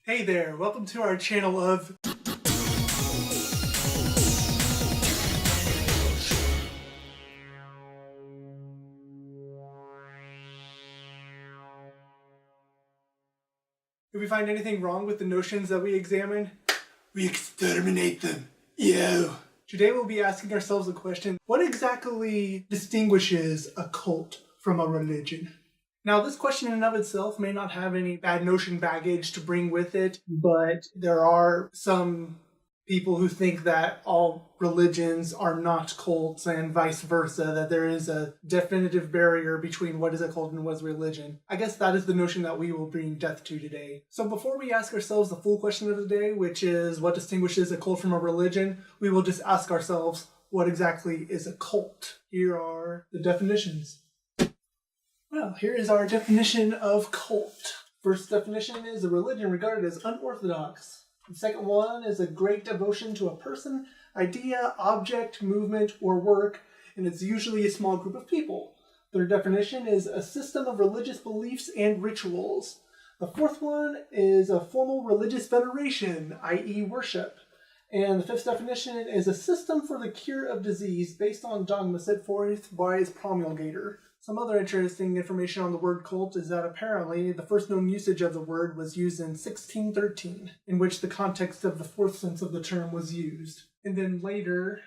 Hey there, welcome to our channel of If we find anything wrong with the notions that we examine, we exterminate them. Yo! Today we'll be asking ourselves the question, what exactly distinguishes a cult from a religion? Now, this question in and of itself may not have any bad notion baggage to bring with it, but there are some people who think that all religions are not cults and vice versa, that there is a definitive barrier between what is a cult and what is religion. I guess that is the notion that we will bring death to today. So before we ask ourselves the full question of the day, which is what distinguishes a cult from a religion, we will just ask ourselves, what exactly is a cult? Here are the definitions. Well, here is our definition of cult. First definition is a religion regarded as unorthodox. The second one is a great devotion to a person, idea, object, movement, or work, and it's usually a small group of people. Third definition is a system of religious beliefs and rituals. The fourth one is a formal religious veneration, i.e. worship. And the fifth definition is a system for the cure of disease based on dogma set forth by its promulgator. Some other interesting information on the word cult is that apparently the first known usage of the word was used in 1613, in which the context of the fourth sense of the term was used. And then later,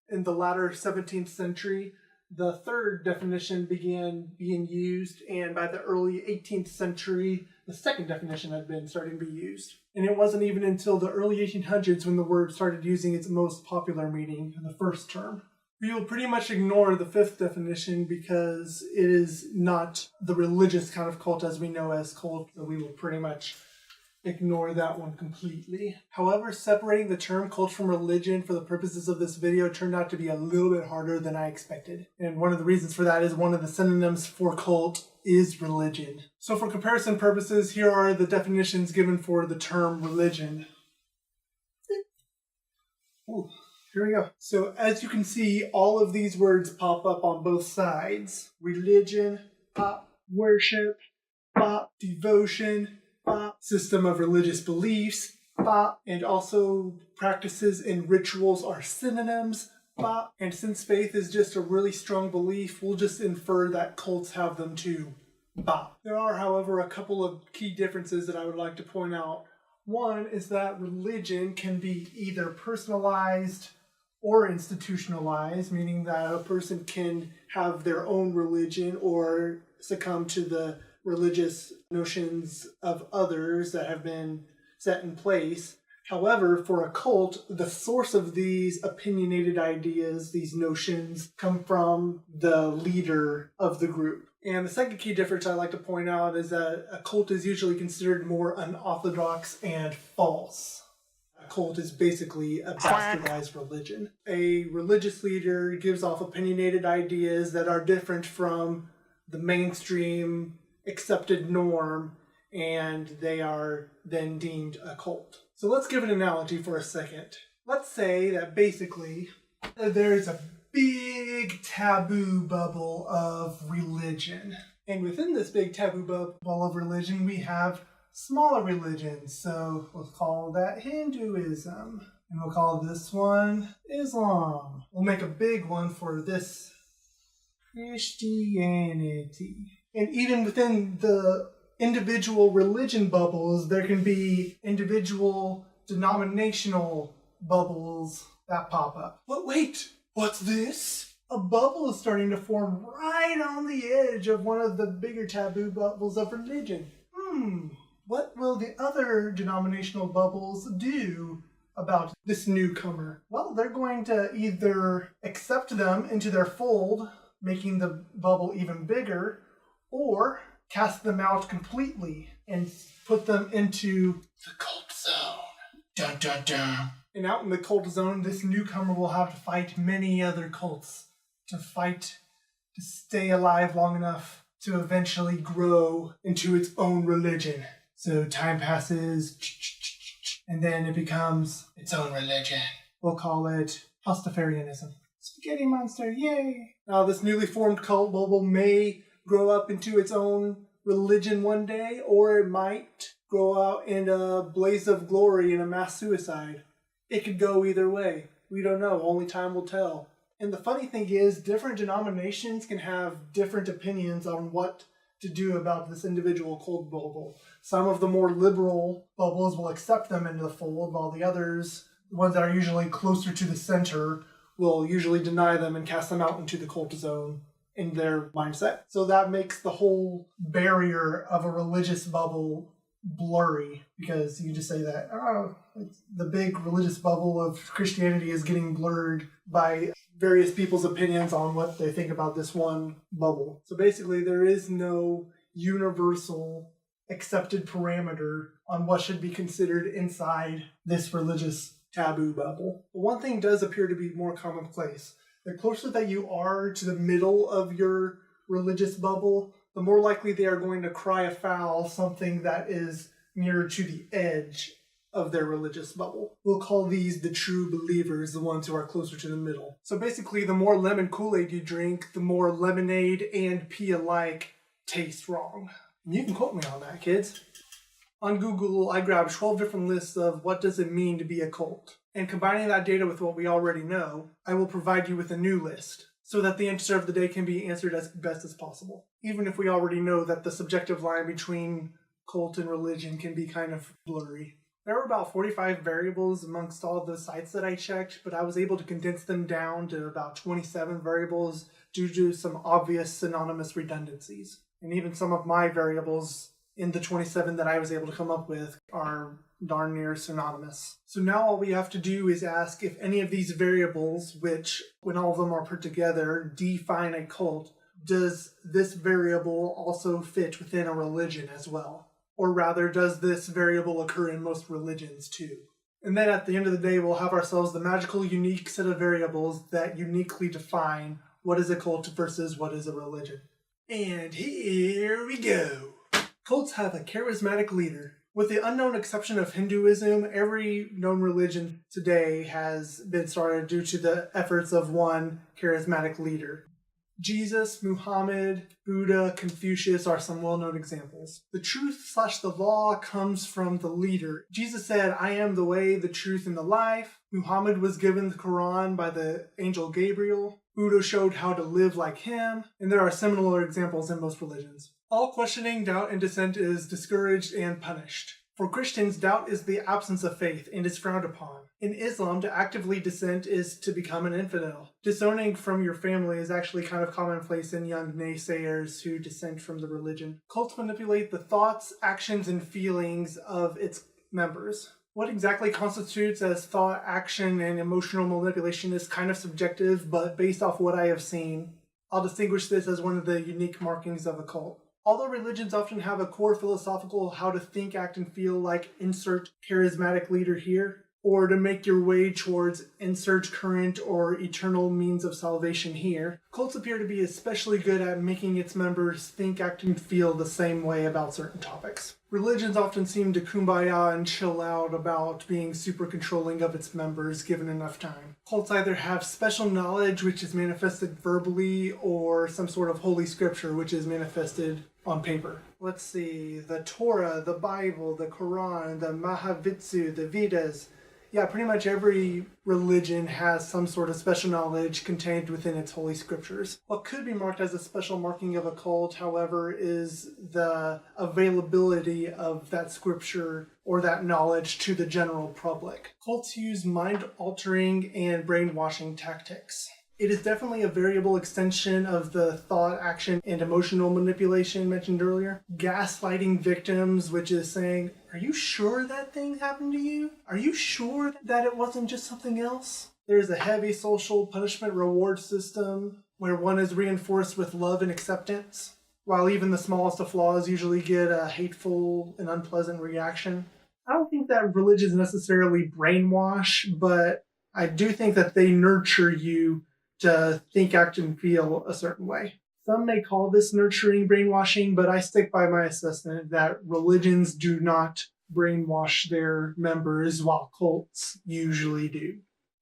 in the latter 17th century, the third definition began being used, and by the early 18th century, the second definition had been starting to be used. And it wasn't even until the early 1800s when the word started using its most popular meaning, the first term. We will pretty much ignore the fifth definition because it is not the religious kind of cult as we know as cult, so we will pretty much ignore that one completely. However, separating the term cult from religion for the purposes of this video turned out to be a little bit harder than I expected. And one of the reasons for that is one of the synonyms for cult is religion. So for comparison purposes, here are the definitions given for the term religion. Ooh. Here we go. So as you can see, all of these words pop up on both sides. Religion, pop, worship, pop, devotion, pop, system of religious beliefs, pop, and also practices and rituals are synonyms, pop. And since faith is just a really strong belief, we'll just infer that cults have them too, pop. There are, however, a couple of key differences that I would like to point out. One is that religion can be either personalized or institutionalized, meaning that a person can have their own religion or succumb to the religious notions of others that have been set in place. However, for a cult, the source of these opinionated ideas, these notions, come from the leader of the group. And the second key difference I'd like to point out is that a cult is usually considered more unorthodox and false. A cult is basically a bastardized religion. A religious leader gives off opinionated ideas that are different from the mainstream accepted norm, and they are then deemed a cult. So let's give an analogy for a second. Let's say that basically there's a big taboo bubble of religion. And within this big taboo bubble of religion, we have smaller religions. So we'll call that Hinduism. And we'll call this one Islam. We'll make a big one for this Christianity. And even within the individual religion bubbles, there can be individual denominational bubbles that pop up. But wait, what's this? A bubble is starting to form right on the edge of one of the bigger taboo bubbles of religion. What will the other denominational bubbles do about this newcomer? Well, they're going to either accept them into their fold, making the bubble even bigger, or cast them out completely and put them into the cult zone. Dun dun dun. And out in the cult zone, this newcomer will have to fight many other cults to stay alive long enough to eventually grow into its own religion. So time passes, and then it becomes its own religion. We'll call it Authoritarianism. Spaghetti monster, yay! Now this newly formed cult bubble may grow up into its own religion one day, or it might go out in a blaze of glory in a mass suicide. It could go either way. We don't know. Only time will tell. And the funny thing is, different denominations can have different opinions on what to do about this individual cult bubble. Some of the more liberal bubbles will accept them into the fold, while the others, the ones that are usually closer to the center, will usually deny them and cast them out into the cult zone in their mindset. So that makes the whole barrier of a religious bubble blurry, because you just say that, oh, the big religious bubble of Christianity is getting blurred by various people's opinions on what they think about this one bubble. So basically, there is no universal accepted parameter on what should be considered inside this religious taboo bubble. But one thing does appear to be more commonplace. The closer that you are to the middle of your religious bubble, the more likely they are going to cry afoul something that is nearer to the edge of their religious bubble. We'll call these the true believers, the ones who are closer to the middle. So basically, the more lemon Kool-Aid you drink, the more lemonade and pea alike taste wrong. And you can quote me on that, kids. On Google, I grabbed 12 different lists of what does it mean to be a cult. And combining that data with what we already know, I will provide you with a new list, so that the answer of the day can be answered as best as possible. Even if we already know that the subjective line between cult and religion can be kind of blurry. There were about 45 variables amongst all the sites that I checked, but I was able to condense them down to about 27 variables due to some obvious synonymous redundancies. And even some of my variables in the 27 that I was able to come up with are darn near synonymous. So now all we have to do is ask if any of these variables, which, when all of them are put together, define a cult, does this variable also fit within a religion as well? Or rather, does this variable occur in most religions too? And then at the end of the day, we'll have ourselves the magical, unique set of variables that uniquely define what is a cult versus what is a religion. And here we go. Cults have a charismatic leader. With the unknown exception of Hinduism, every known religion today has been started due to the efforts of one charismatic leader. Jesus, Muhammad, Buddha, Confucius are some well-known examples. The truth/the law comes from the leader. Jesus said, "I am the way, the truth, and the life." Muhammad was given the Quran by the angel Gabriel. Buddha showed how to live like him, and there are similar examples in most religions. All questioning, doubt, and dissent is discouraged and punished. For Christians, doubt is the absence of faith and is frowned upon. In Islam, to actively dissent is to become an infidel. Disowning from your family is actually kind of commonplace in young naysayers who dissent from the religion. Cults manipulate the thoughts, actions, and feelings of its members. What exactly constitutes as thought, action, and emotional manipulation is kind of subjective, but based off what I have seen, I'll distinguish this as one of the unique markings of a cult. Although religions often have a core philosophical how to think, act, and feel like insert charismatic leader here, or to make your way towards insert current or eternal means of salvation here, cults appear to be especially good at making its members think, act, and feel the same way about certain topics. Religions often seem to kumbaya and chill out about being super controlling of its members given enough time. Cults either have special knowledge which is manifested verbally, or some sort of holy scripture which is manifested on paper. Let's see, the Torah, the Bible, the Quran, the Mahavitsu, the Vedas. Yeah, pretty much every religion has some sort of special knowledge contained within its holy scriptures. What could be marked as a special marking of a cult, however, is the availability of that scripture or that knowledge to the general public. Cults use mind-altering and brainwashing tactics. It is definitely a variable extension of the thought, action, and emotional manipulation mentioned earlier. Gaslighting victims, which is saying, "Are you sure that thing happened to you? Are you sure that it wasn't just something else?" There's a heavy social punishment reward system where one is reinforced with love and acceptance, while even the smallest of flaws usually get a hateful and unpleasant reaction. I don't think that religions necessarily brainwash, but I do think that they nurture you to think, act, and feel a certain way. Some may call this nurturing brainwashing, but I stick by my assessment that religions do not brainwash their members while cults usually do.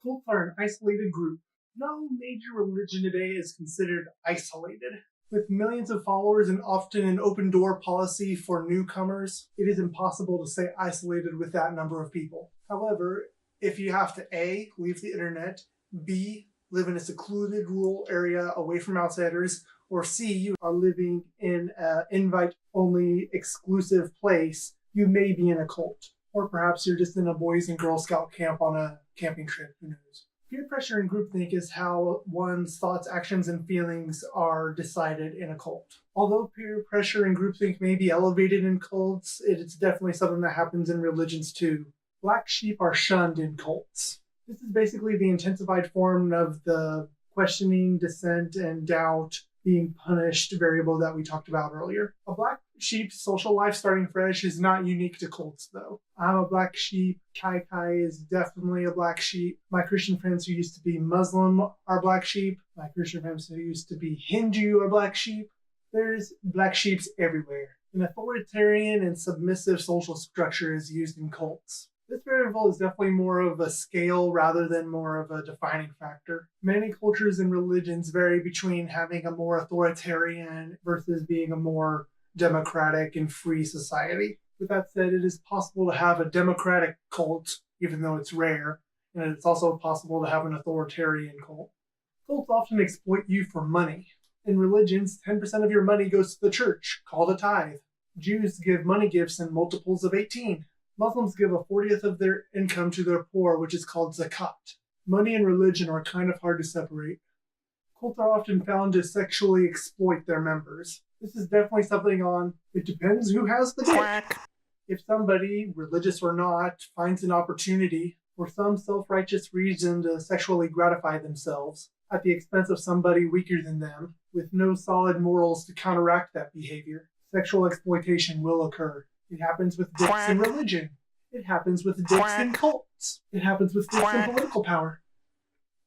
Cults are an isolated group. No major religion today is considered isolated. With millions of followers and often an open door policy for newcomers, it is impossible to stay isolated with that number of people. However, if you have to A, leave the internet, B, live in a secluded rural area away from outsiders, or C, you are living in an invite-only exclusive place, you may be in a cult. Or perhaps you're just in a Boys and Girl Scout camp on a camping trip, who knows. Peer pressure and groupthink is how one's thoughts, actions, and feelings are decided in a cult. Although peer pressure and groupthink may be elevated in cults, it is definitely something that happens in religions too. Black sheep are shunned in cults. This is basically the intensified form of the questioning, dissent, and doubt being punished variable that we talked about earlier. A black sheep's social life starting fresh is not unique to cults, though. I'm a black sheep. Kai Kai is definitely a black sheep. My Christian friends who used to be Muslim are black sheep. My Christian friends who used to be Hindu are black sheep. There's black sheeps everywhere. An authoritarian and submissive social structure is used in cults. This variable is definitely more of a scale rather than more of a defining factor. Many cultures and religions vary between having a more authoritarian versus being a more democratic and free society. With that said, it is possible to have a democratic cult, even though it's rare, and it's also possible to have an authoritarian cult. Cults often exploit you for money. In religions, 10% of your money goes to the church, called a tithe. Jews give money gifts in multiples of 18. Muslims give a 40th of their income to their poor, which is called zakat. Money and religion are kind of hard to separate. Cults are often found to sexually exploit their members. This is definitely something on, it depends who has the dick. If somebody, religious or not, finds an opportunity for some self-righteous reason to sexually gratify themselves at the expense of somebody weaker than them, with no solid morals to counteract that behavior, sexual exploitation will occur. It happens with dicks in religion. It happens with dicks in cults. It happens with dicks in political power.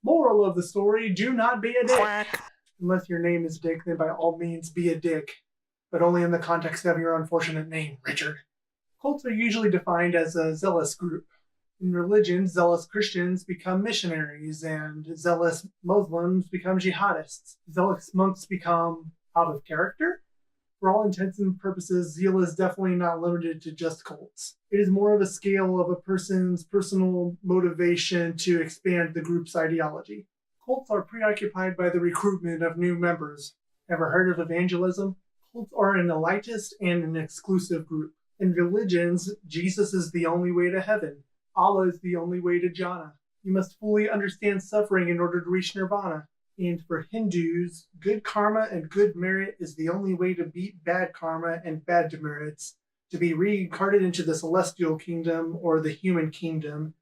Moral of the story, do not be a dick. Unless your name is Dick, then by all means be a dick. But only in the context of your unfortunate name, Richard. Cults are usually defined as a zealous group. In religion, zealous Christians become missionaries, and zealous Muslims become jihadists. Zealous monks become out of character? For all intents and purposes, zeal is definitely not limited to just cults. It is more of a scale of a person's personal motivation to expand the group's ideology. Cults are preoccupied by the recruitment of new members. Ever heard of evangelism? Cults are an elitist and an exclusive group. In religions, Jesus is the only way to heaven. Allah is the only way to Jannah. You must fully understand suffering in order to reach nirvana. And for Hindus, good karma and good merit is the only way to beat bad karma and bad demerits, to be reincarnated into the celestial kingdom or the human kingdom,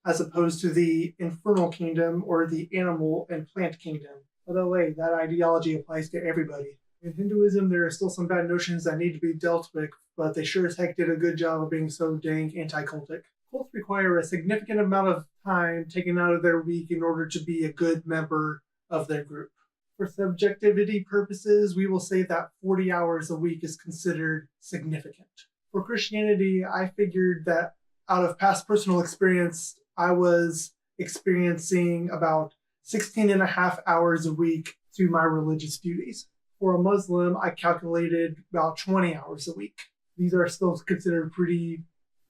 as opposed to the infernal kingdom or the animal and plant kingdom. By the way, that ideology applies to everybody. In Hinduism, there are still some bad notions that need to be dealt with, but they sure as heck did a good job of being so dang anti-cultic. Cults require a significant amount of time taken out of their week in order to be a good member of their group. For subjectivity purposes, we will say that 40 hours a week is considered significant. For Christianity, I figured that out of past personal experience, I was experiencing about 16 and a half hours a week to my religious duties. For a Muslim, I calculated about 20 hours a week. These are still considered pretty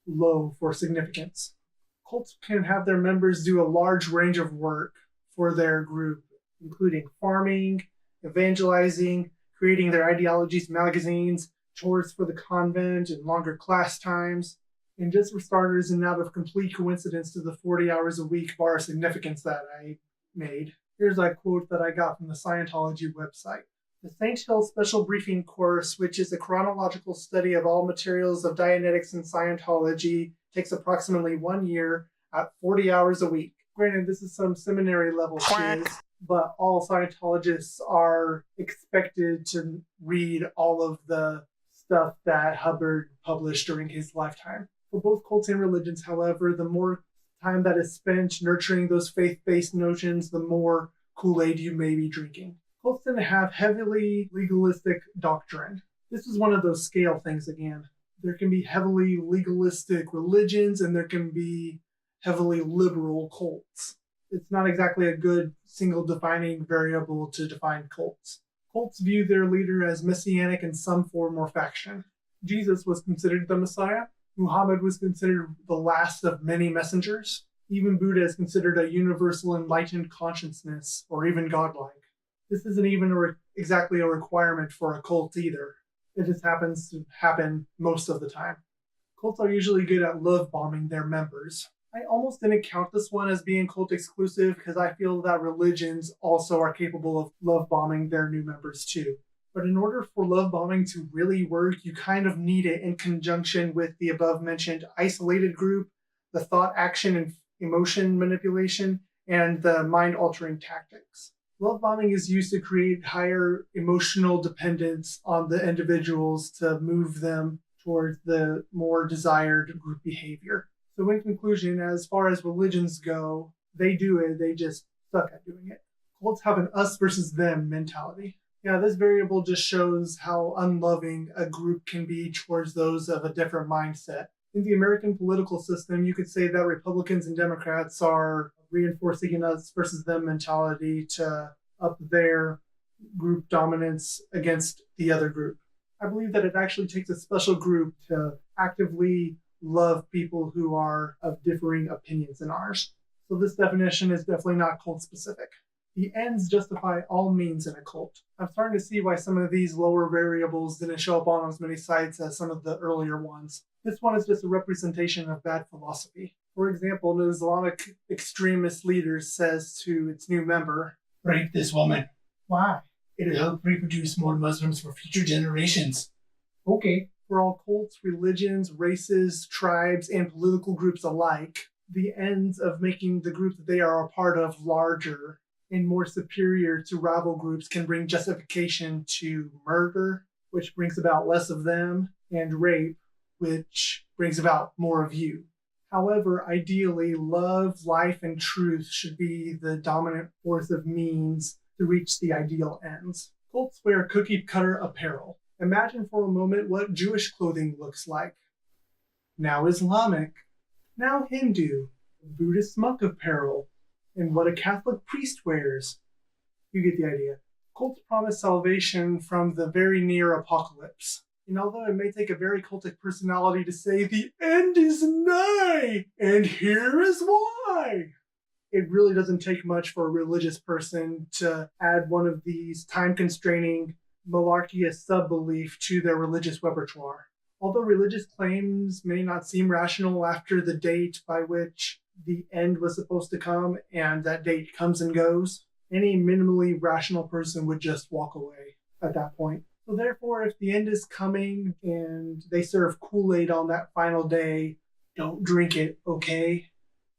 low for significance. Cults can have their members do a large range of work for their group, including farming, evangelizing, creating their ideologies, magazines, chores for the convent, and longer class times. And just for starters, and out of complete coincidence to the 40 hours a week bar significance that I made, here's a quote that I got from the Scientology website. The Saint Hill Special Briefing Course, which is a chronological study of all materials of Dianetics and Scientology, takes approximately 1 year at 40 hours a week. Granted, this is some seminary level shiz, but all Scientologists are expected to read all of the stuff that Hubbard published during his lifetime. For both cults and religions, however, the more time that is spent nurturing those faith-based notions, the more Kool-Aid you may be drinking. Cults tend to have heavily legalistic doctrine. This is one of those scale things again. There can be heavily legalistic religions, and there can be heavily liberal cults. It's not exactly a good single defining variable to define cults. Cults view their leader as messianic in some form or faction. Jesus was considered the Messiah. Muhammad was considered the last of many messengers. Even Buddha is considered a universal enlightened consciousness, or even godlike. This isn't even exactly a requirement for a cult either. It just happens to happen most of the time. Cults are usually good at love bombing their members. I almost didn't count this one as being cult exclusive because I feel that religions also are capable of love bombing their new members too. But in order for love bombing to really work, you kind of need it in conjunction with the above mentioned isolated group, the thought, action, and emotion manipulation, and the mind-altering tactics. Love bombing is used to create higher emotional dependence on the individuals to move them towards the more desired group behavior. So in conclusion, as far as religions go, they do it, they just suck at doing it. Cults have an us versus them mentality. Yeah, this variable just shows how unloving a group can be towards those of a different mindset. In the American political system, you could say that Republicans and Democrats are reinforcing an us versus them mentality to up their group dominance against the other group. I believe that it actually takes a special group to actively love people who are of differing opinions than ours. So this definition is definitely not cult specific. The ends justify all means in a cult. I'm starting to see why some of these lower variables didn't show up on as many sites as some of the earlier ones. This one is just a representation of bad philosophy. For example, an Islamic extremist leader says to its new member, "Rape this woman." Why? It'll help reproduce more Muslims for future generations. Okay. For all cults, religions, races, tribes, and political groups alike, the ends of making the group that they are a part of larger and more superior to rival groups can bring justification to murder, which brings about less of them, and rape, which brings about more of you. However, ideally, love, life, and truth should be the dominant force of means to reach the ideal ends. Cults wear cookie-cutter apparel. Imagine for a moment what Jewish clothing looks like. Now Islamic, now Hindu, Buddhist monk apparel, and what a Catholic priest wears. You get the idea. Cults promise salvation from the very near apocalypse. And although it may take a very cultic personality to say the end is nigh, and here is why, it really doesn't take much for a religious person to add one of these time-constraining malarkey sub-belief to their religious repertoire. Although religious claims may not seem rational after the date by which the end was supposed to come, and that date comes and goes, any minimally rational person would just walk away at that point. So therefore, if the end is coming and they serve Kool-Aid on that final day, don't drink it, okay?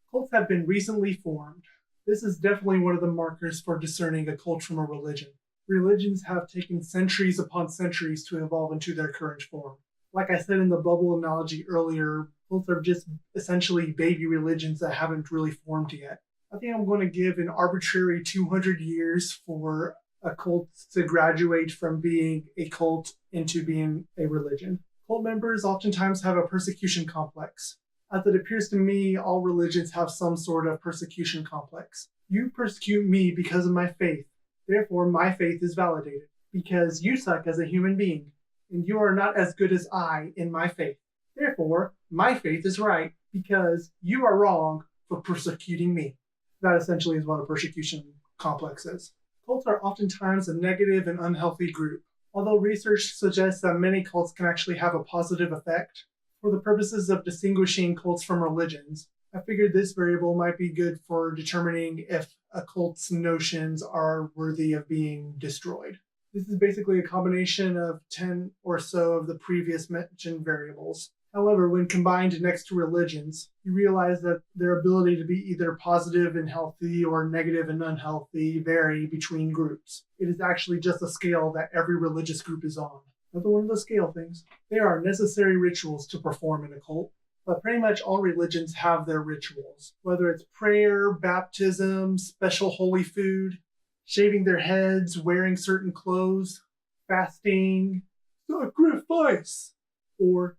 Cults have been recently formed. This is definitely one of the markers for discerning a cult from a religion. Religions have taken centuries upon centuries to evolve into their current form. Like I said in the bubble analogy earlier, cults are just essentially baby religions that haven't really formed yet. I think I'm going to give an arbitrary 200 years for a cult to graduate from being a cult into being a religion. Cult members oftentimes have a persecution complex. As it appears to me, all religions have some sort of persecution complex. You persecute me because of my faith. Therefore, my faith is validated. Because you suck as a human being, and you are not as good as I in my faith. Therefore, my faith is right, because you are wrong for persecuting me. That essentially is what a persecution complex is. Cults are oftentimes a negative and unhealthy group. Although research suggests that many cults can actually have a positive effect, for the purposes of distinguishing cults from religions, I figured this variable might be good for determining if a cult's notions are worthy of being destroyed. This is basically a combination of 10 or so of the previous mentioned variables. However, when combined next to religions, you realize that their ability to be either positive and healthy or negative and unhealthy vary between groups. It is actually just a scale that every religious group is on. Another one of those scale things. There are necessary rituals to perform in a cult, but pretty much all religions have their rituals. Whether it's prayer, baptism, special holy food, shaving their heads, wearing certain clothes, fasting, sacrifice, or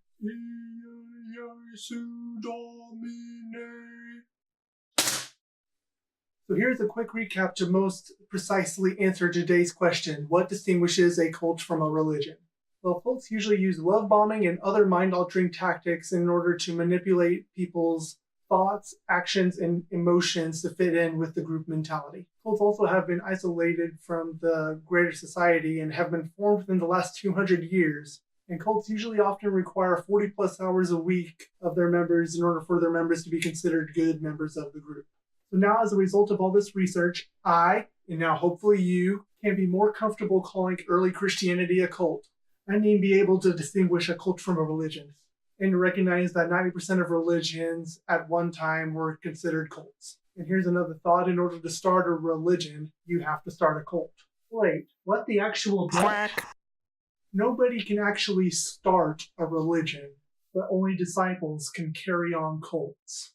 So here's a quick recap to most precisely answer today's question. What distinguishes a cult from a religion? Well, cults usually use love bombing and other mind-altering tactics in order to manipulate people's thoughts, actions, and emotions to fit in with the group mentality. Cults also have been isolated from the greater society and have been formed within the last 200 years. And cults usually often require 40 plus hours a week of their members in order for their members to be considered good members of the group. So now, as a result of all this research, I, and now hopefully you, can be more comfortable calling early Christianity a cult. I mean, be able to distinguish a cult from a religion, and to recognize that 90% of religions at one time were considered cults. And here's another thought: in order to start a religion, you have to start a cult. Wait, what the actual duck? Nobody can actually start a religion, but only disciples can carry on cults.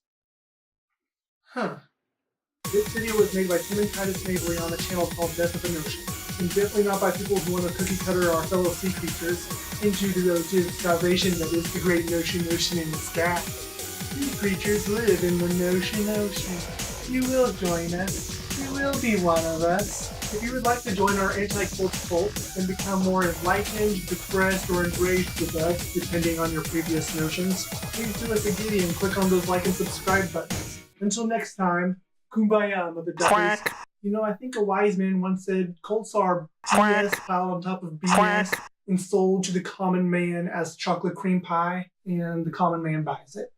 This video was made by Tim and Titus Mabry on a channel called Death of a Notion, and definitely not by people who want to cookie cutter our fellow sea creatures into the salvation that is the great notion in the sky. Sea creatures live in the notion ocean. You will join us. You will be one of us. If you would like to join our anti-cult cult and become more enlightened, depressed, or enraged with us, depending on your previous notions, please do us a giddy and click on those like and subscribe buttons. Until next time, kumbaya, mother duckers. You know, I think a wise man once said, cults are BS piled on top of BS and sold to the common man as chocolate cream pie, and the common man buys it.